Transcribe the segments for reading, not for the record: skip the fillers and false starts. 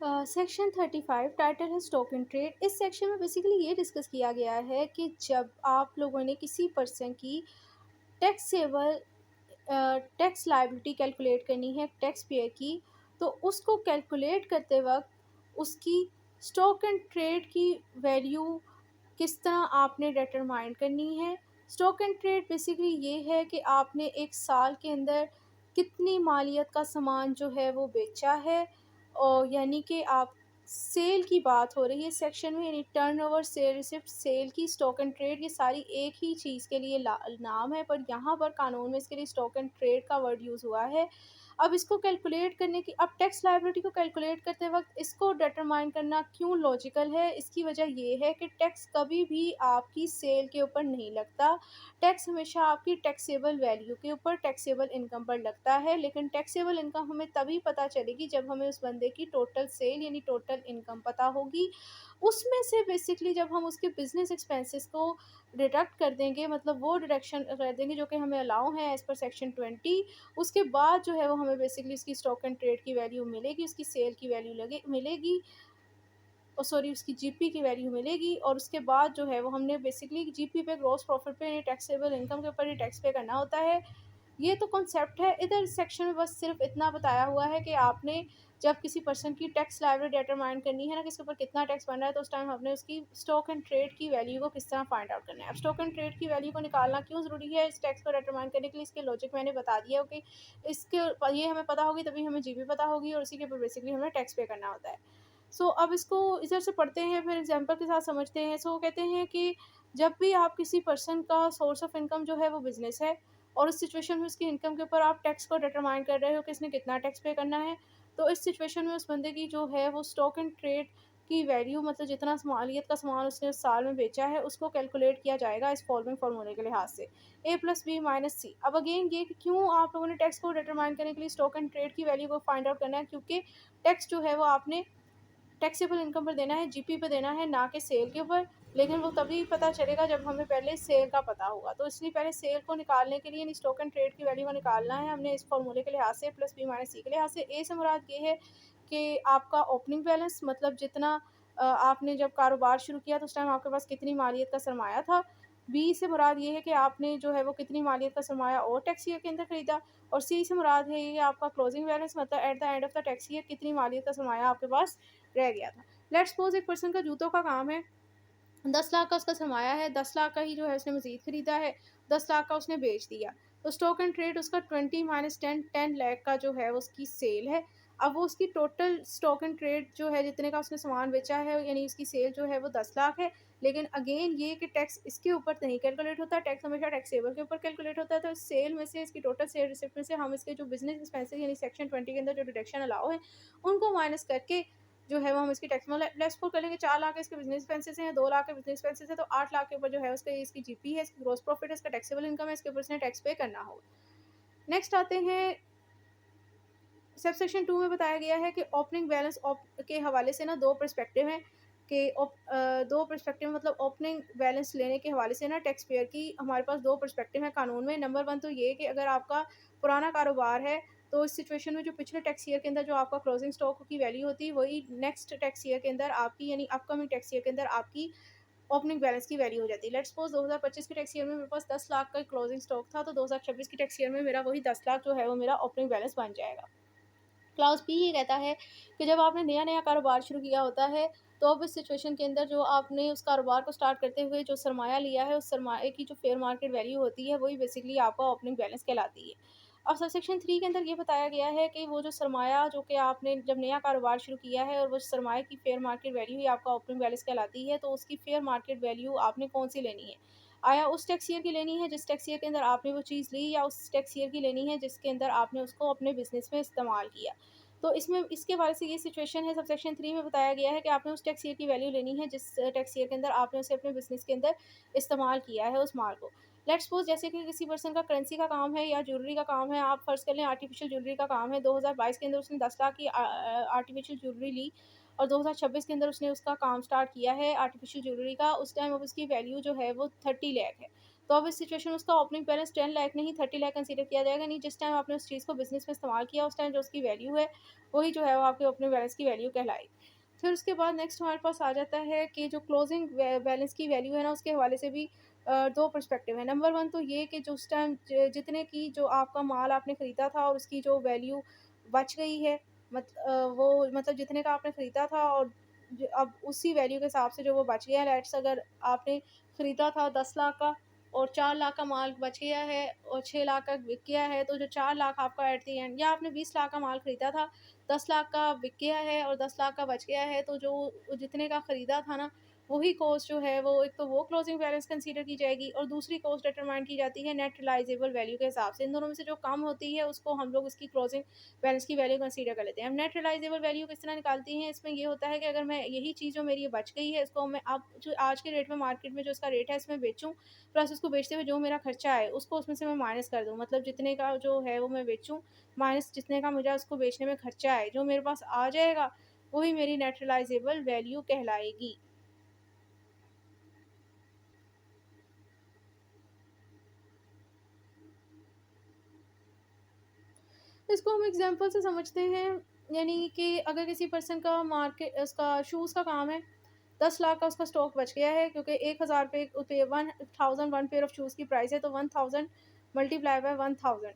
Section 35 title है stock in trade. इस section में बेसिकली ये डिस्कस किया गया है कि जब आप लोगों ने किसी पर्सन की टैक्सेबल टैक्स लायबिलिटी कैलकुलेट करनी है टैक्स पेयर की, तो उसको कैलकुलेट करते वक्त उसकी स्टॉक एंड ट्रेड की वैल्यू किस तरह आपने डिटरमाइन करनी है। स्टॉक एंड ट्रेड बेसिकली ये है कि आपने एक साल के अंदर कितनी मालियत का सामान जो है वो बेचा है, और यानी कि आप सेल की बात हो रही है सेक्शन में, यानी टर्नओवर, सेल रिसिप्ट, सेल की, स्टॉक एंड ट्रेड, ये सारी एक ही चीज़ के लिए नाम है, पर यहाँ पर कानून में इसके लिए स्टॉक एंड ट्रेड का वर्ड यूज़ हुआ है। अब इसको कैलकुलेट करने की, अब टैक्स लायबिलिटी को कैलकुलेट करते वक्त इसको डिटरमाइन करना क्यों लॉजिकल है, इसकी वजह ये है कि टैक्स कभी भी आपकी सेल के ऊपर नहीं लगता। टैक्स हमेशा आपकी टैक्सेबल वैल्यू के ऊपर, टैक्सेबल इनकम पर लगता है, लेकिन टैक्सेबल इनकम हमें तभी पता चलेगी जब हमें उस बंदे की टोटल सेल यानी टोटल इनकम पता होगी। उसमें से बेसिकली जब हम उसके बिजनेस एक्सपेंसेस को डिडक्ट कर देंगे, मतलब वो डिडक्शन कर देंगे जो कि हमें अलाउ है एज़ पर सेक्शन 20, उसके बाद जो है वो हमें बेसिकली उसकी स्टॉक एंड ट्रेड की वैल्यू मिलेगी, उसकी सेल की वैल्यू लगे मिलेगी, सॉरी, उसकी जीपी की वैल्यू मिलेगी, और उसके बाद जो है वो हमने बेसिकली जीपी पे, ग्रॉस प्रॉफिट पे, टैक्सेबल इनकम के ऊपर ही टैक्स पे करना होता है। ये तो कॉन्सेप्ट है। इधर सेक्शन में बस सिर्फ इतना बताया हुआ है कि आपने जब किसी पर्सन की टैक्स लायबिलिटी डिटरमाइन करनी है ना, किसके ऊपर कितना टैक्स बन रहा है, तो उस टाइम हमने उसकी स्टॉक एंड ट्रेड की वैल्यू को किस तरह फाइंड आउट करना है। अब स्टॉक एंड ट्रेड की वैल्यू को निकालना क्यों ज़रूरी है इस टैक्स को डिटरमाइन करने के लिए, इसके लॉजिक मैंने बता दिया हो कि इसके ये हमें पता होगी तभी हमें जीपी पता होगी, और इसी के ऊपर बेसिकली हमें टैक्स पे करना होता है। अब इसको इधर से पढ़ते हैं, फिर एग्जांपल के साथ समझते हैं। वो कहते हैं कि जब भी आप किसी पर्सन का सोर्स ऑफ इनकम जो है वो बिज़नेस है, और उस सिचुएशन में उसकी इनकम के ऊपर आप टैक्स को डिटरमाइन कर रहे हो कि इसने कितना टैक्स पे करना है, तो इस सिचुएशन में उस बंदे की जो है वो स्टॉक एंड ट्रेड की वैल्यू, मतलब जितना मालियत का सामान उसने उस साल में बेचा है, उसको कैलकुलेट किया जाएगा इस फॉलोइंग फार्मूले के लिहाज से, ए प्लस बी माइनस सी। अब अगेन ये कि क्यों आप लोगों ने टैक्स को डिटरमाइन करने के लिए स्टॉक एंड ट्रेड की वैल्यू को फाइंड आउट करना है, क्योंकि टैक्स जो है वो आपने टैक्सेबल इनकम पर देना है, जीपी पे देना है, ना कि सेल के ऊपर। लेकिन वो तभी पता चलेगा जब हमें पहले सेल का पता होगा। तो इसलिए पहले सेल को निकालने के लिए स्टॉक एंड ट्रेड की वैल्यू को निकालना है हमने इस फॉर्मूले के लिहाज से, प्लस बी माइनस सी के लिहाज से। ए से मुराद ये है कि आपका ओपनिंग बैलेंस, मतलब जितना आपने जब कारोबार शुरू किया तो उस टाइम आपके पास कितनी मालियत का सरमाया था। बी से मुराद ये है कि आपने जो है वो कितनी मालियत का सरमाया और टैक्स ईयर के अंदर खरीदा। और सी से मुराद है ये आपका क्लोजिंग बैलेंस, मतलब at the end of the tax year कितनी मालियत का सरमाया आपके पास रह गया था। लेट्स सपोज़ एक पर्सन का जूतों का काम है, 10 लाख का उसका सरमाया है, 10 लाख का ही जो है उसने मज़ीद खरीदा है, 10 लाख का उसने बेच दिया। तो स्टॉक एंड ट्रेड उसका 20 माइनस 10, 10 लाख का जो है उसकी सेल है। अब वो उसकी टोटल स्टॉक एंड ट्रेड जो है जितने का उसने सामान बेचा है, यानी उसकी सेल जो है वो 10 लाख है। लेकिन अगेन ये कि टैक्स इसके ऊपर नहीं कैलकुलेट होता, टैक्स हमेशा टैक्सेबल के ऊपर कैलकुलेट होता है। तो इस सेल में से, इसकी टोटल सेल रिसिप्ट में से हम इसके जो बिज़नेस एक्सपेंसेस यानी सेक्शन 20 के अंदर जो डिडक्शन अलाउ है, उनको माइनस करके जो है वो हम इसकी टैक्स, मतलब लेट्स सपोज़ कर लेंगे 4 लाख इसके बिज़नेस एक्सपेंसेस हैं, 2 लाख के बिज़नेस एक्सपेंसेस हैं, तो 8 लाख के ऊपर जो है उसका इसकी जीपी है, इसकी ग्रॉस प्रॉफिट है, इसका टैक्सेबल इनकम है, इसके ऊपर इसने टैक्स पे करना होगा। नेक्स्ट आते हैं, सबसेक्शन 2 में बताया गया है कि ओपनिंग बैलेंस के हवाले से ना 2 पर्सपेक्टिव हैं कि 2 पर्सपेक्टिव, मतलब ओपनिंग बैलेंस लेने के हवाले से ना टैक्स पेयर की हमारे पास 2 पर्सपेक्टिव हैं कानून में। नंबर 1 तो ये कि अगर आपका पुराना कारोबार है, तो इस सिचुएशन में जो पिछले टैक्स ईयर के अंदर जो आपका क्लोजिंग स्टॉक की वैल्यू होती है, वही नेक्स्ट टैक्स ईयर के अंदर आपकी, यानी अपकमिंग टैक्स ईयर के अंदर आपकी ओपनिंग बैलेंस की वैल्यू हो जाती है। लेट्स सपोज़ 2025 के टैक्स ईयर में मेरे पास 10 लाख का क्लोजिंग स्टॉक था, तो 2026 की टैक्स ईयर में मेरा वही 10 लाख जो है वो मेरा ओपनिंग बैलेंस बन जाएगा। क्लाउज़ बी ये कहता है कि जब आपने नया-नया कारोबार शुरू किया होता है, तो अब इस सिचुएशन के अंदर जो आपने उस कारोबार को स्टार्ट करते हुए जो सरमाया लिया है, उस सरमाए की जो फेयर मार्केट वैल्यू होती है, वही बेसिकली आपका ओपनिंग बैलेंस कहलाती है। अब सबसेक्शन 3 के अंदर ये बताया गया है कि वो जो सरमाया जो कि आपने जब नया कारोबार शुरू किया है, और वो सरमाए की फेयर मार्केट वैल्यू ही आपका ओपनिंग बैलेंस कहलाती है, तो उसकी फेयर मार्केट वैल्यू आपने कौन-सी लेनी है? आया उस टैक्स ईयर की लेनी है जिस टैक्स ईयर के अंदर आपने वो चीज़ ली, या उस टैक्स ईयर की लेनी है जिसके अंदर आपने उसको अपने बिज़नेस में इस्तेमाल किया? तो इसमें इसके हवाले से ये सिचुएशन है, सबसेक्शन 3 में बताया गया है कि आपने उस टैक्स ईयर की वैल्यू लेनी है जिस टैक्स ईयर के अंदर आपने उसे अपने बिज़नेस के अंदर इस्तेमाल किया है उस माल को। लेट्स सपोज़ जैसे कि किसी पर्सन का करेंसी का काम है या ज्वेलरी का काम है, आप फ़र्ज़ कर लें आर्टिफ़िशियल ज्वेलरी का काम है, 2022 के अंदर उसने 10 लाख की आर्टिफ़िशियल ज्वेलरी ली, और 2026 के अंदर उसने उसका काम स्टार्ट किया है आर्टिफ़िशियल ज्वेलरी का, उस टाइम अब उसकी वैल्यू जो है वो 30 लाख है। तो अब इस सिचुएशन में उसका ओपनिंग बैलेंस 10 लाख नहीं 30 लाख कंसीडर किया जाएगा। नहीं, जिस टाइम आपने उस चीज़ को बिज़नेस में इस्तेमाल किया उस टाइम जो उसकी वैल्यू है, वही जो है वो आपके ओपनिंग बैलेंस की वैल्यू कहलाएगी। फिर उसके बाद नेक्स्ट हमारे पास आ जाता है कि जो क्लोजिंग बैलेंस की वैल्यू है ना, उसके हवाले से भी दो पर्सपेक्टिव है। नंबर वन तो ये कि जो उस टाइम जितने की जो आपका माल आपने ख़रीदा था और उसकी जो वैल्यू बच गई है, वो मतलब जितने का आपने ख़रीदा था और अब उसी वैल्यू के हिसाब से जो वो बच गया है, लेट्स अगर आपने ख़रीदा था 10 लाख का और 4 लाख का माल बच गया है और 6 लाख का बिक गया है, तो जो 4 लाख आपका एट द एंड, या आपने 20 लाख का माल ख़रीदा था, 10 लाख का बिक गया है और 10 लाख का बच गया है, तो जो जितने का ख़रीदा था ना, वही कॉस्ट जो है वो एक तो वो क्लोजिंग बैलेंस कंसीडर की जाएगी और दूसरी कॉस्ट डिटरमाइन की जाती है नेट रियलाइजेबल वैल्यू के हिसाब से। इन दोनों में से जो कम होती है उसको हम लोग इसकी क्लोजिंग बैलेंस की वैल्यू कंसीडर कर लेते हैं। हम नेट रियलाइजेबल वैल्यू किस तरह निकालती हैं, इसमें ये होता है कि अगर मैं यही चीज़ जो मेरी बच गई है, इसको मैं अब जो आज के रेट में मार्केट में जो इसका रेट है इसमें बेचूँ, प्लस उसको बेचते हुए जो मेरा खर्चा है उसको उसमें से मैं माइनस कर दूँ। मतलब जितने का जो है वो मैं बेचूँ, माइनस जितने का मुझे उसको बेचने में खर्चा है, जो मेरे पास आ जाएगा, वही मेरी नेट रियलाइजेबल वैल्यू कहलाएगी। इसको हम एग्ज़ाम्पल से समझते हैं, यानी कि अगर किसी पर्सन का मार्केट उसका शूज़ का काम है, 10 लाख का उसका स्टॉक बच गया है क्योंकि 1000 पे पे 1000 1 पेयर ऑफ शूज़ की प्राइस है, तो 1000 मल्टीप्लाई बाय 1000,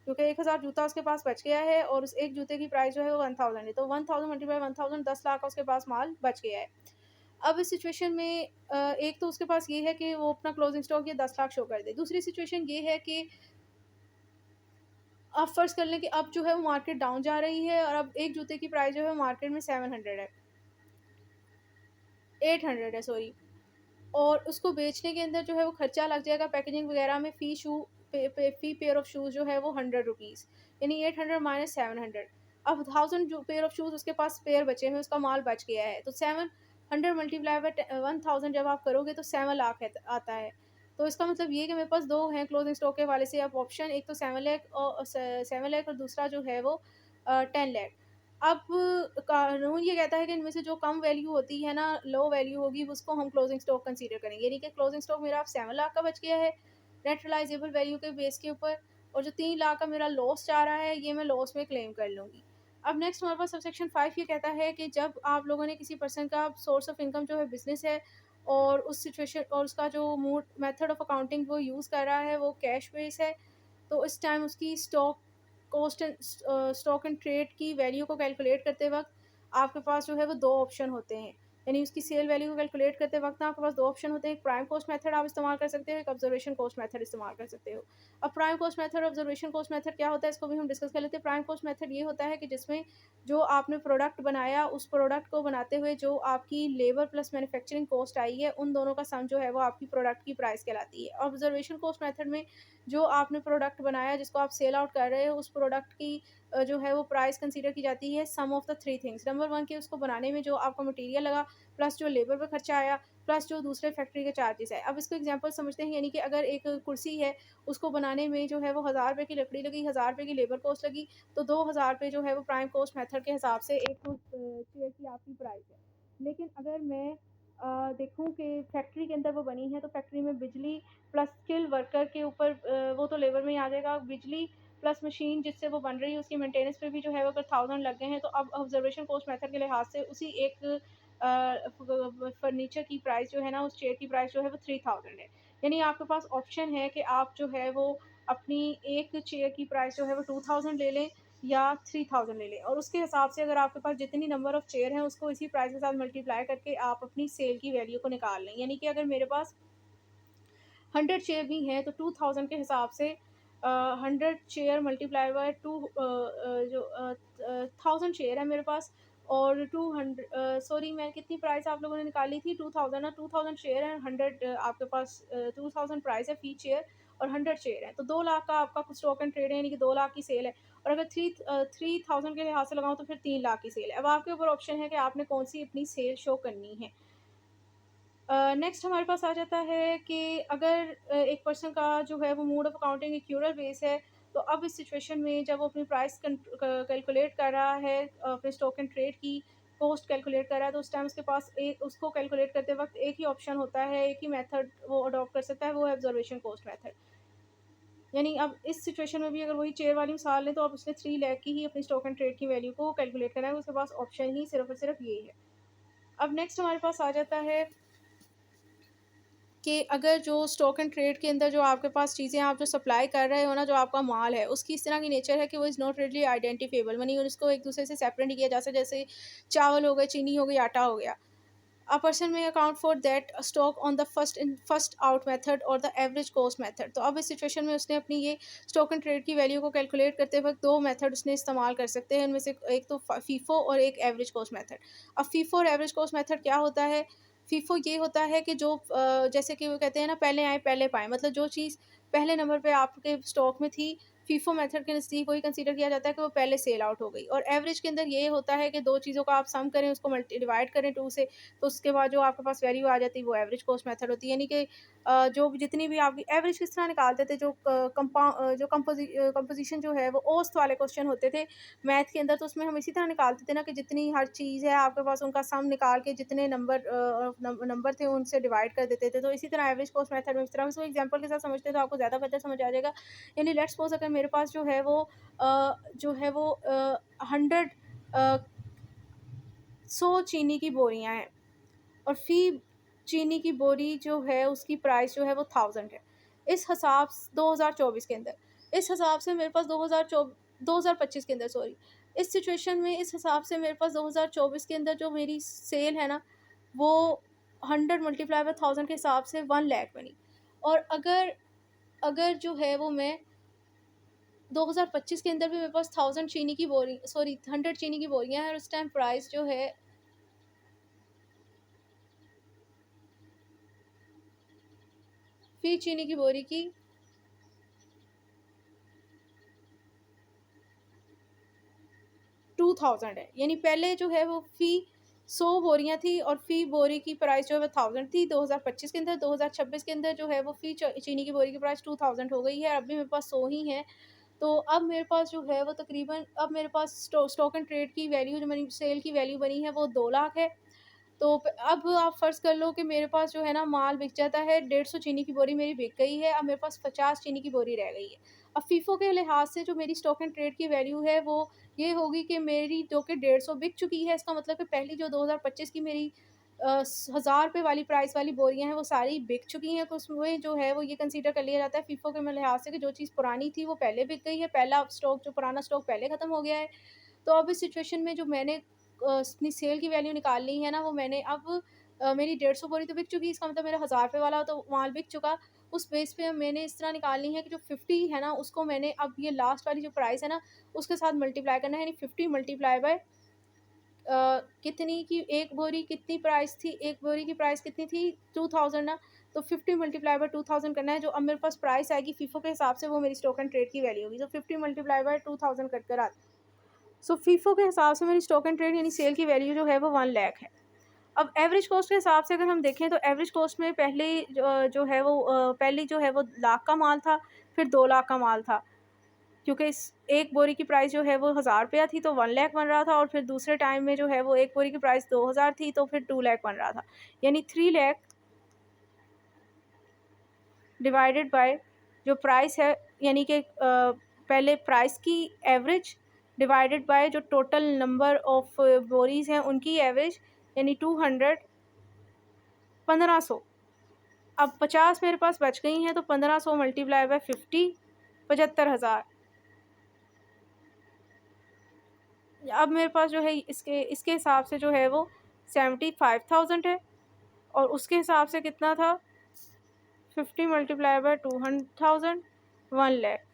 क्योंकि 1000 जूता उसके पास बच गया है और उस एक जूते की प्राइस जो है वो 1000 है, तो 1000 मल्टीप्लाई 1000 10 लाख का उसके पास माल बच गया है। अब इस सिचुएशन में एक तो उसके पास ये है कि वो अपना क्लोजिंग स्टॉक ये 10 लाख शो कर दे। दूसरी सिचुएशन ये है कि आप फ़र्ज़ कर लें कि अब जो है वो मार्केट डाउन जा रही है और अब एक जूते की प्राइस जो है मार्केट में 700 है, 800 है सॉरी, और उसको बेचने के अंदर जो है वो खर्चा लग जाएगा पैकेजिंग वगैरह में, फ़ी पेयर ऑफ शूज़ जो है वो 100 रुपीज़, यानी 800 माइनस 700। अब 1000 जो पेयर ऑफ शूज़ उसके पास पेयर बचे हैं, उसका माल बच गया है, तो 700 मल्टीप्लाई बाय 1000 जब आप करोगे तो 7 लाख है आता है। तो इसका मतलब ये है कि मेरे पास 2 हैं क्लोजिंग स्टॉक के हवाले से अब ऑप्शन, एक तो 7 लाख 7 लाख और दूसरा जो है वो 10 लाख। अब कानून ये कहता है कि इनमें से जो कम वैल्यू होती है ना, लो वैल्यू होगी, उसको हम क्लोजिंग स्टॉक कंसीडर करेंगे। यानी कि क्लोजिंग स्टॉक मेरा अब 7 लाख का बच गया है, नेट रियलाइजेबल वैल्यू के बेस के ऊपर, और जो 3 लाख का मेरा लॉस जा रहा है, ये मैं लॉस में क्लेम कर लूँगी। अब नेक्स्ट हमारे पास सबसेक्शन 5 ये कहता है कि जब आप लोगों ने किसी पर्सन का सोर्स ऑफ इनकम जो है बिज़नेस है और उस सिचुएशन और उसका जो मूड मेथड ऑफ अकाउंटिंग वो यूज़ कर रहा है वो कैश बेस है, तो इस टाइम उसकी स्टॉक एंड ट्रेड की वैल्यू को कैलकुलेट करते वक़्त आपके पास जो है वो 2 ऑप्शन होते हैं। यानी उसकी सेल वैल्यू को कैलकुलेट करते वक़्त ना आपके पास 2 ऑप्शन होते हैं, एक प्राइम कॉस्ट मेथड आप इस्तेमाल कर सकते हो, एक ऑब्जर्वेशन कॉस्ट मेथड इस्तेमाल कर सकते हो। अब prime cost method, observation cost method क्या होता है, इसको भी हम डिस्कस कर लेते हैं। प्राइम कॉस्ट मेथड ये होता है कि जिसमें जो आपने प्रोडक्ट बनाया, उस प्रोडक्ट को बनाते हुए जो आपकी लेबर प्लस मैन्युफैक्चरिंग कॉस्ट आई है, उन दोनों का सम जो है वो आपकी प्रोडक्ट की प्राइस कहलाती है। ऑब्जर्वेशन कॉस्ट मेथड में जो आपने प्रोडक्ट बनाया जिसको आप सेल आउट कर रहे हो, उस प्रोडक्ट की जो है वो प्राइस कंसीडर की जाती है सम ऑफ द 3 थिंग्स। नंबर 1 कि उसको बनाने में जो आपका मटेरियल लगा, प्लस जो लेबर पे खर्चा आया, प्लस जो दूसरे फैक्ट्री के चार्जेस है। अब इसको एग्जांपल समझते हैं, यानी कि अगर एक कुर्सी है, उसको बनाने में जो है वो 1000 रुपए की लकड़ी लगी, 1000 रुपए की लेबर कॉस्ट लगी, तो 2000 रुपए जो है वो प्राइम कॉस्ट मेथड के हिसाब से एक तो चेयर की आपकी प्राइस है। लेकिन अगर मैं देखूँ कि फैक्ट्री के अंदर वो बनी है, तो फैक्ट्री में बिजली प्लस स्किल वर्कर के ऊपर वो तो लेबर में ही आ जाएगा, बिजली प्लस मशीन जिससे वो बन रही है उसकी मेंटेनेंस पे भी जो है वो अगर 1000 लग गए हैं, तो अब ऑब्जर्वेशन कॉस्ट मेथड के लिहाज से उसी एक फर्नीचर की प्राइस जो है ना, उस चेयर की प्राइस जो है वो 3000 है। यानी आपके पास ऑप्शन है कि आप जो है वो अपनी एक चेयर की प्राइस जो है वो 2000 ले लें या 3000 ले लें, और उसके हिसाब से अगर आपके पास जितनी नंबर ऑफ चेयर हैं उसको इसी प्राइस के साथ मल्टीप्लाई करके आप अपनी सेल की वैल्यू को निकाल लें। यानी कि अगर मेरे पास 100 चेयर भी हैं, तो 2000 के हिसाब से 100 चेयर मल्टीप्लाई बाय 1000 चेयर है मेरे पास, और 200 सॉरी, मैं कितनी प्राइस आप लोगों ने निकाली थी, 2000 ना, 2000 शेयर है, 100 आपके पास 2000 प्राइस है फी चेयर और 100 शेयर है, तो 2 लाख का आपका स्टॉक एंड ट्रेड है, यानी कि 2 लाख की सेल है। और अगर 3000 के लिहाज से लगाऊँ तो फिर 3 लाख की सेल है। अब आपके ऊपर ऑप्शन है कि आपने कौन-सी अपनी सेल शो करनी है। नेक्स्ट हमारे पास आ जाता है कि अगर एक पर्सन का जो है वो mode of accounting accrual base है, तो अब इस सिचुएशन में जब वो अपनी प्राइस कैलकुलेट कर रहा है अपने स्टॉक एंड ट्रेड की, कॉस्ट कैलकुलेट कर रहा है, तो उस टाइम उसके पास एक उसको कैलकुलेट करते वक़्त एक ही ऑप्शन होता है, एक ही मेथड वो अडॉप्ट कर सकता है, वो है ऑब्जर्वेशन कॉस्ट मेथड। यानी अब इस सिचुएशन में भी अगर वही चेयर वाली मिसाल लें, तो अब उसने 3 लाख की ही अपनी स्टॉक एंड ट्रेड की वैल्यू को कैलकुलेट करना है, उसके पास ऑप्शन ही सिर्फ़ और सिर्फ़ यही है। अब नेक्स्ट हमारे पास आ जाता है कि अगर जो स्टॉक एंड ट्रेड के अंदर जो आपके पास चीज़ें आप जो सप्लाई कर रहे हो ना, जो आपका माल है, उसकी इस तरह की नेचर है कि वो इज़ नॉट रेडली आइडेंटिफिएबल, यानी उसको एक दूसरे से सेपरेट नहीं किया जा सकता। जैसे चावल हो गए, चीनी हो गई, आटा हो गया। A person may account for that stock on the first out method or the average cost method। तो अब इस सिचुएशन में उसने अपनी ये स्टॉक एंड ट्रेड की वैल्यू को कैलकुलेट करते वक्त दो मेथड उसने इस्तेमाल कर सकते हैं, उनमें से एक तो फीफो और एक एवरेज कॉस्ट मेथड। अब फीफो और एवरेज कॉस्ट मेथड क्या होता है? फीफो ये होता है कि जो जैसे कि वो कहते हैं ना, पहले आए पहले पाएँ, मतलब जो चीज़ पहले नंबर पे आपके स्टॉक में थी, फीफो मेथड के नज़दीक वही कंसीडर किया जाता है कि वो पहले सेल आउट हो गई। और एवरेज के अंदर ये होता है कि दो चीज़ों का आप सम करें, उसको मल्टी डिवाइड करें 2 से, तो उसके बाद जो आपके पास वैल्यू आ जाती है वो एवरेज कॉस्ट मेथड होती है। यानी कि जो जितनी भी आपकी एवरेज किस तरह निकालते थे, जो कंपोज़िशन जो है वो औसत वाले क्वेश्चन होते थे मैथ के अंदर, तो उसमें हम इसी तरह निकालते थे ना कि जितनी हर चीज़ है आपके पास उनका सम निकाल के जितने नंबर थे उनसे डिवाइड कर देते थे। तो इसी तरह एवरेज कॉस्ट मेथड में इस तरह, इसको एग्जांपल के साथ समझते हैं तो आपको ज़्यादा बेहतर समझ आ जाएगा। यानी लेट्स सपोज़ अगर मेरे पास जो है वो 100 अ, 100 चीनी की बोरियाँ हैं, और फ़ी चीनी की बोरी जो है उसकी प्राइस जो है वो 1000 है। इस हिसाब स 2024 के अंदर, इस हिसाब से मेरे पास 2025 के अंदर, सॉरी। इस सिचुएशन में इस हिसाब से मेरे पास 2024 के अंदर जो मेरी सेल है ना, वो 100 मल्टीप्लाई बाय 1000 के हिसाब से 1 लाख बनी। और अगर अगर जो है वो मैं 2025 के अंदर भी मेरे पास 1000 चीनी की बोरी, सॉरी 100 चीनी की बोरियाँ हैं, और उस टाइम प्राइस जो है फ़ी चीनी की बोरी की 2000 है। यानी पहले जो है वो फ़ी 100 बोरियाँ थी और फ़ी बोरी की प्राइस जो है वो 1000 थी 2025 के अंदर। 2026 के अंदर जो है वो फ़ी चीनी की बोरी की प्राइस 2000 हो गई है। अभी मेरे पास 100 ही है। तो अब मेरे पास जो है वो तकरीबन, अब मेरे पास स्टॉक एंड ट्रेड की वैल्यू जो मेरी सेल की वैल्यू बनी है वो 2 लाख है। तो अब आप फ़र्ज़ कर लो कि मेरे पास जो है ना माल बिक जाता है, 150 चीनी की बोरी मेरी बिक गई है, अब मेरे पास 50 चीनी की बोरी रह गई है। अब फीफो के लिहाज से जो मेरी स्टॉक एंड ट्रेड की वैल्यू है वो ये होगी कि मेरी जो कि 150 बिक चुकी है, इसका मतलब कि पहली जो 2025 की मेरी 1000 रुपए वाली प्राइस वाली बोरियां हैं वो सारी बिक चुकी हैं। तो उसमें जो है वो ये कंसीडर कर लिया जाता है फीफो के लिहाज से कि जो चीज़ पुरानी थी वो पहले बिक गई है, पहला स्टॉक जो पुराना स्टॉक पहले ख़त्म हो गया है। तो अब इस सिचुएशन में जो मैंने अपनी सेल की वैल्यू निकालनी है ना, वो मैंने अब मेरी 150 बोरी तो बिक चुकी, इसका मतलब मेरा 1000 रुपए वाला तो माल बिक चुका। उस बेस पे अब मैंने इस तरह निकालनी है कि जो 50 है ना, उसको मैंने अब ये लास्ट वाली जो प्राइस है ना, उसके साथ मल्टीप्लाई करना है, यानी 50 मल्टीप्लाई बाय कितनी की एक बोरी कितनी प्राइस थी, एक बोरी की प्राइस कितनी थी 2000 ना, तो 50 मल्टीप्लाई बाय 2000 करना है। जो अब मेरे पास प्राइस आएगी फीफो के हिसाब से वो मेरी स्टॉक एंड ट्रेड की वैल्यू होगी। तो 50 मल्टीप्लाई बाय 2000 कट कर आता, सो फीफो के हिसाब से मेरी स्टॉक एंड ट्रेड यानी सेल की वैल्यू जो है वो 1 लाख है। अब एवरेज कॉस्ट के हिसाब से अगर हम देखें तो एवरेज कॉस्ट में पहले जो है वो पहली जो है वो लाख का माल था, फिर 2 लाख का माल था। क्योंकि इस एक बोरी की प्राइस जो है वो 1000 रुपया थी तो 1 लाख बन रहा था, और फिर दूसरे टाइम में जो है वो एक बोरी की प्राइस 2000 थी तो फिर 2 लाख बन रहा था। यानी 3 लाख डिवाइडेड बाय जो प्राइस है, यानी कि पहले प्राइस की एवरेज डिवाइडेड बाय जो टोटल नंबर ऑफ बोरीज़ हैं उनकी एवरेज, यानी 200 1500। अब 50 मेरे पास बच गई हैं तो 1500 मल्टीप्लाई बाय 50 75,000। अब मेरे पास जो है इसके इसके हिसाब से जो है वो 75,000 है, और उसके हिसाब से कितना था 50 मल्टीप्लाई बाय 200,000 1 लाख।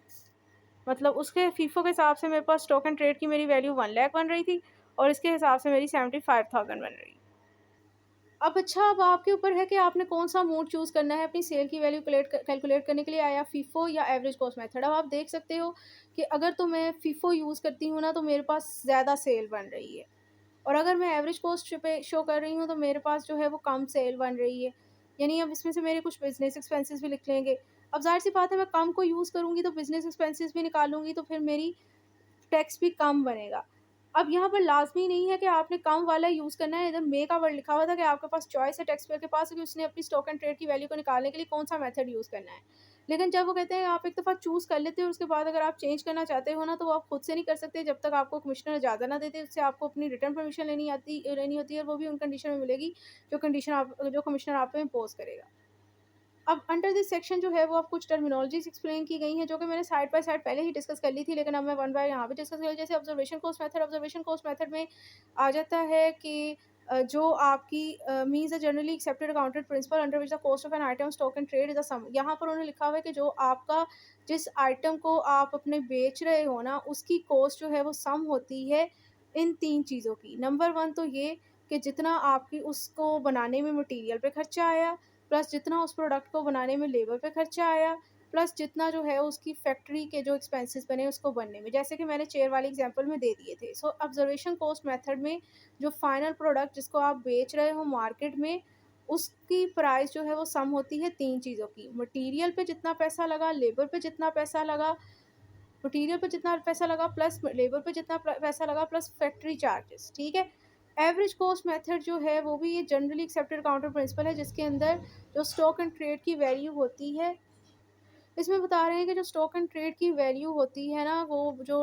मतलब उसके फीफो के हिसाब से मेरे पास स्टॉक एंड ट्रेड की मेरी वैल्यू 1 लाख बन रही थी, और इसके हिसाब से मेरी 75,000 बन रही। अब अच्छा, अब आपके ऊपर है कि आपने कौन-सा मोड चूज़ करना है अपनी सेल की वैल्यू कैलकुलेट करने के लिए, या फीफो या एवरेज कॉस्ट मेथड। अब आप देख सकते हो कि अगर तो मैं फीफो यूज़ करती हूँ ना, तो मेरे पास ज़्यादा सेल बन रही है, और अगर मैं एवरेज कॉस्ट पे शो कर रही हूँ तो मेरे पास जो है वो कम सेल बन रही है। यानी अब इसमें से मेरे कुछ बिज़नेस एक्सपेंसेस भी लिख लेंगे। अब ज़ाहिर-सी बात है मैं कम को यूज़ करूँगी तो बिज़नेस एक्सपेंसेस भी निकालूँगी, तो फिर मेरी टैक्स भी कम बनेगा। अब यहाँ पर लाज़मी नहीं है कि आपने कम वाला यूज़ करना है, इधर मे का वर्ड लिखा हुआ था कि आपके पास चॉइस है टैक्स पेयर के पास कि उसने अपनी स्टॉक एंड ट्रेड की वैल्यू को निकालने के लिए कौन-सा मेथड यूज़ करना है। लेकिन जब वो कहते हैं आप एक दफ़ा चूज़ कर लेते हो, उसके बाद अगर आप चेंज करना चाहते हो ना, तो वो आप खुद से नहीं कर सकते जब तक आपको कमिश्नर इजाज़त ना देते, उससे आपको अपनी रिटर्न परमिशन लेनी होती है और वो भी उन कंडीशन में मिलेगी, जो कमिश्नर आप पे इम्पोज़ करेगा। अब अंडर दिस सेक्शन जो है वो अब कुछ टर्मिनोलॉजीज़ एक्सप्लेन की गई हैं, जो कि मैंने साइड बाय साइड पहले ही डिस्कस कर ली थी, लेकिन अब मैं वन बाय यहाँ पे डिस्कस कर जैसे ऑब्जर्वेशन कॉस्ट मेथड में आ जाता है कि जो आपकी means a generally accepted accounted principle under which the cost of an item stock and trade is a sum. यहाँ पर उन्होंने लिखा हुआ है कि जो आपका जिस आइटम को आप अपने बेच रहे हो ना, उसकी कॉस्ट जो है वो सम होती है इन 3 चीज़ों की। नंबर 1 तो ये कि जितना आपकी उसको बनाने में मटीरियल पे खर्चा आया, प्लस जितना उस प्रोडक्ट को बनाने में लेबर पे खर्चा आया, प्लस जितना जो है उसकी फैक्ट्री के जो एक्सपेंसेस बने उसको बनने में, जैसे कि मैंने चेयर वाले एग्जांपल में दे दिए थे। सो ऑब्जर्वेशन कॉस्ट मेथड में जो फाइनल प्रोडक्ट जिसको आप बेच रहे हो मार्केट में, उसकी प्राइस जो है वो सम होती है 3 चीज़ों की। मटीरियल पे जितना पैसा लगा, लेबर पे जितना पैसा लगा, मटीरियल पे जितना पैसा लगा प्लस लेबर पे जितना पैसा लगा प्लस फैक्ट्री चार्जेस, ठीक है। एवरेज कॉस्ट मेथड जो है वो भी ये जनरली एक्सेप्टेड अकाउंटिंग प्रिंसिपल है, जिसके अंदर जो स्टॉक एंड ट्रेड की वैल्यू होती है, इसमें बता रहे हैं कि जो स्टॉक एंड ट्रेड की वैल्यू होती है ना, वो जो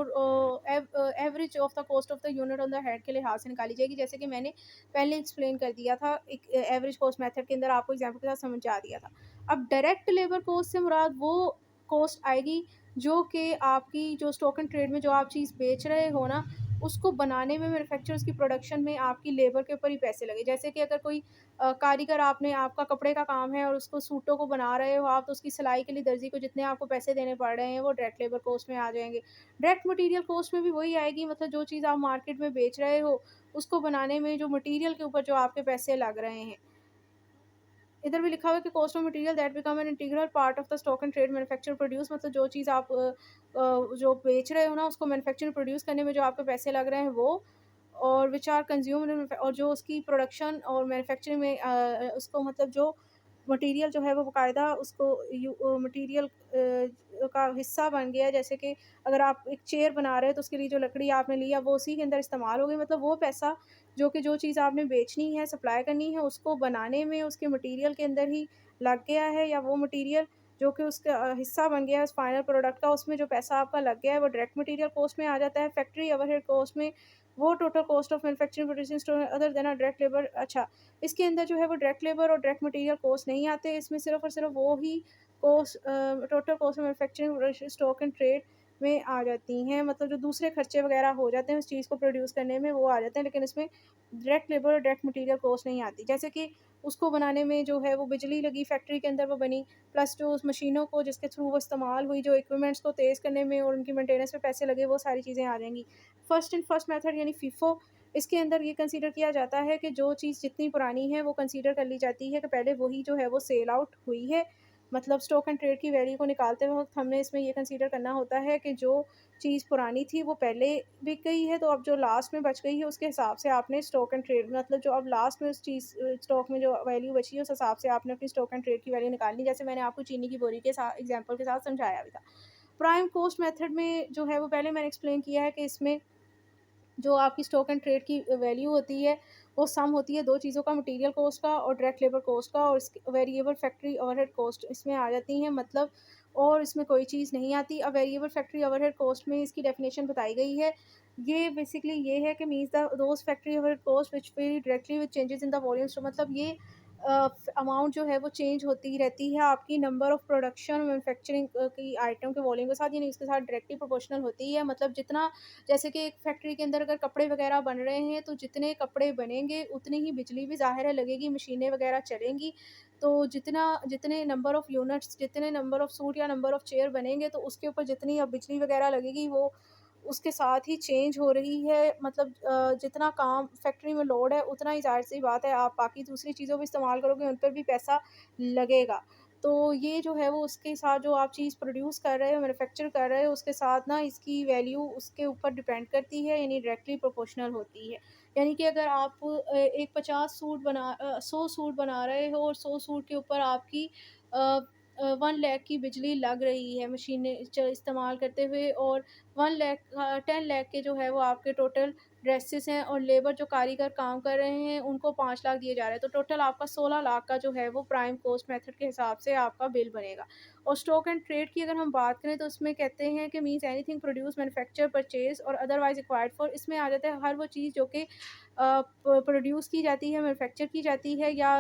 average of the cost of the unit on the head के लिहाज से निकाली जाएगी, जैसे कि मैंने पहले एक्सप्लेन कर दिया था एक एवरेज कॉस्ट मेथड के अंदर, आपको एग्जाम्पल के साथ समझा दिया था। अब डायरेक्ट लेबर कॉस्ट से मुराद वो कॉस्ट आएगी जो कि आपकी जो स्टॉक एंड ट्रेड में जो आप चीज़ बेच रहे हो ना, उसको बनाने में, मैन्युफैक्चर की प्रोडक्शन में आपकी लेबर के ऊपर ही पैसे लगे। जैसे कि अगर कोई कारीगर, आपने आपका कपड़े का काम है और उसको सूटों को बना रहे हो आप, तो उसकी सिलाई के लिए दर्जी को जितने आपको पैसे देने पड़ रहे हैं वो डायरेक्ट लेबर कॉस्ट में आ जाएँगे। डायरेक्ट मटीरियल कॉस्ट में भी वही आएगी, मतलब जो चीज़ आप मार्केट में बेच रहे हो, उसको बनाने में जो मटीरियल के ऊपर जो आपके पैसे लग रहे हैं। इधर भी लिखा हुआ है कि cost of material that become an integral part of the stock and trade manufacture produce, मतलब जो चीज़ आप जो बेच रहे हो ना, उसको मैन्युफैक्चर प्रोड्यूस करने में जो आपके पैसे लग रहे हैं वो, और विच आर कंज्यूम्ड, और जो उसकी प्रोडक्शन और मैन्युफैक्चरिंग में उसको मतलब जो मटीरियल जो है वो बाकायदा उसको मटीरियल का हिस्सा बन गया है। जैसे कि अगर आप एक चेयर बना रहे हो तो उसके लिए जो लकड़ी आपने लिया वो उसी के अंदर इस्तेमाल हो गई, मतलब वो पैसा जो कि जो चीज़ आपने बेचनी है, सप्लाई करनी है, उसको बनाने में उसके मटीरियल के अंदर ही लग गया है, या वो मटीरियल जो कि उसका हिस्सा बन गया है उस फाइनल प्रोडक्ट का, उसमें जो पैसा आपका लग गया है वो डायरेक्ट मटीरियल कॉस्ट में आ जाता है। फैक्ट्री ओवरहेड कॉस्ट में वो total cost of manufacturing producing store other than direct labour. अच्छा, इसके अंदर जो है वो डायरेक्ट लेबर और डायरेक्ट मटीरियल कॉस्ट नहीं आते, इसमें सिर्फ़ और सिर्फ़ वो ही cost total cost of manufacturing stock and trade में आ जाती हैं, मतलब जो दूसरे खर्चे वगैरह हो जाते हैं उस चीज़ को प्रोड्यूस करने में वो आ जाते हैं, लेकिन इसमें डायरेक्ट लेबर और डायरेक्ट मटीरियल कॉस्ट नहीं आती। जैसे कि उसको बनाने में जो है वो बिजली लगी, फैक्ट्री के अंदर वो बनी, प्लस जो उस मशीनों को जिसके थ्रू वो इस्तेमाल हुई, जो इक्विपमेंट्स को तेज़ करने में और उनकी मेंटेनेंस पे पैसे लगे, वो सारी चीज़ें आ जाएँगी। फर्स्ट मेथड यानी फीफो, इसके अंदर ये कंसीडर किया जाता है कि जो चीज़ जितनी पुरानी है वो कंसीडर कर ली जाती है कि पहले वही जो है वो सेल आउट हुई है। मतलब स्टॉक एंड ट्रेड की वैल्यू को निकालते वक़्त हमने इसमें ये कंसीडर करना होता है कि जो चीज़ पुरानी थी वो पहले बिक गई है, तो अब जो लास्ट में बच गई है उसके हिसाब से आपने स्टॉक एंड ट्रेड, मतलब जो अब लास्ट में उस चीज़ स्टॉक में जो वैल्यू बची है उस हिसाब से आपने अपनी स्टॉक एंड ट्रेड की वैल्यू निकालनी। जैसे मैंने आपको चीनी की बोरी के साथ एग्ज़ाम्पल के साथ समझाया भी था। प्राइम कॉस्ट मेथड में जो है वो पहले मैंने एक्सप्लेन किया है कि इसमें जो आपकी स्टॉक एंड ट्रेड की वैल्यू होती है, वो सम होती है 2 चीज़ों का, मटीरियल कॉस्ट का और डायरेक्ट लेबर कॉस्ट का, और इसके वेरिएबल फैक्ट्री ओवरहेड कॉस्ट इसमें आ जाती हैं, मतलब और इसमें कोई चीज़ नहीं आती। अब वेरिएबल फैक्ट्री ओवरहेड कॉस्ट में इसकी डेफिनेशन बताई गई है। ये बेसिकली ये है कि means the those factory overhead cost which very directly with changes in the volumes, तो मतलब ये अमाउंट जो है वो चेंज होती रहती है आपकी नंबर ऑफ प्रोडक्शन मैन्युफैक्चरिंग की आइटम के वॉल्यूम के साथ, यानी इसके साथ डायरेक्टली प्रोपोर्शनल होती है। मतलब जितना, जैसे कि एक फैक्ट्री के अंदर अगर कपड़े वगैरह बन रहे हैं, तो जितने कपड़े बनेंगे उतनी ही बिजली भी ज़ाहिर है लगेगी, मशीनें वगैरह चलेंगी। तो जितने नंबर ऑफ़ यूनिट्स, जितने नंबर ऑफ़ सूट या नंबर ऑफ़ चेयर बनेंगे, तो उसके ऊपर जितनी अब बिजली वगैरह लगेगी वो उसके साथ ही चेंज हो रही है। मतलब जितना काम फैक्ट्री में लोड है उतना ही, ज़ाहिर-सी बात है, आप बाकी दूसरी चीज़ों भी इस्तेमाल करोगे उन पर भी पैसा लगेगा। तो ये जो है वो उसके साथ जो आप चीज़ प्रोड्यूस कर रहे हो, मैन्युफैक्चर कर रहे हो, उसके साथ ना इसकी वैल्यू उसके ऊपर डिपेंड करती है, यानी डायरेक्टली प्रोपोर्शनल होती है। यानी कि अगर आप एक 100 सूट बना रहे हो और 100 सूट के ऊपर आपकी 1 लाख की बिजली लग रही है मशीनें इस्तेमाल करते हुए, और 10 लाख के जो है वो आपके टोटल ड्रेसेस हैं और लेबर जो कारीगर काम कर रहे हैं उनको 5 लाख दिए जा रहे हैं, तो टोटल आपका 16 लाख का जो है वो प्राइम कॉस्ट मेथड के हिसाब से आपका बिल बनेगा। और स्टॉक एंड ट्रेड की अगर हम बात करें तो उसमें कहते हैं कि means anything produce, manufacture, purchase और अदरवाइज़ एक्वायर्ड फॉर, इसमें आ जाता है हर वो चीज़ जो कि प्रोड्यूस की जाती है, मैन्युफैक्चर की जाती है या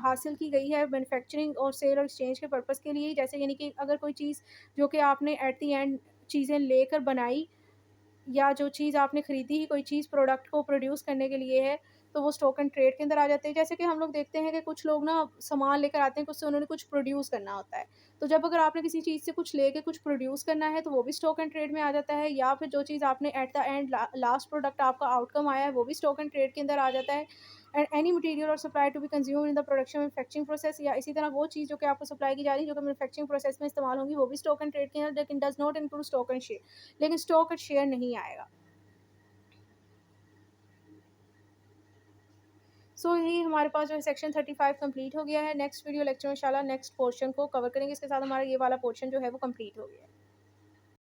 हासिल की गई है मैन्युफैक्चरिंग और सेल और एक्सचेंज के पर्पज़ के लिए। जैसे यानी कि अगर कोई चीज़ जो कि आपने एट द एंड चीज़ें लेकर बनाई या जो चीज़ आपने खरीदी ही कोई चीज़ प्रोडक्ट को प्रोड्यूस करने के लिए है, तो वो स्टॉक एंड ट्रेड के अंदर आ जाते हैं। जैसे कि हम लोग देखते हैं कि कुछ लोग ना सामान लेकर आते हैं, उससे उन्होंने कुछ प्रोड्यूस करना होता है। तो जब अगर आपने किसी चीज़ से कुछ लेके कुछ प्रोड्यूस करना है, तो वो भी स्टॉक एंड ट्रेड में आ जाता है, या फिर जो चीज़ आपने at the end last product आपका आउटकम आया है, वो भी स्टॉक एंड ट्रेड के अंदर आ जाता है। And any material or supply to be consumed in the production manufacturing process, या इसी तरह वो चीज़ जो कि आपको सप्लाई की जा रही है, जो कि मैन्युफैक्चरिंग प्रोसेस में इस्तेमाल होंगी, वो भी स्टॉक एंड ट्रेड के अंदर, लेकिन does not include stock and share, लेकिन स्टॉक एंड शेयर नहीं आएगा। सो यही हमारे पास जो है सेक्शन 35 कंप्लीट हो गया है। नेक्स्ट वीडियो लेक्चर में इंशाल्लाह नेक्स्ट पोर्शन को कवर करेंगे। इसके साथ हमारा ये वाला पोर्शन जो है वो कंप्लीट हो गया है।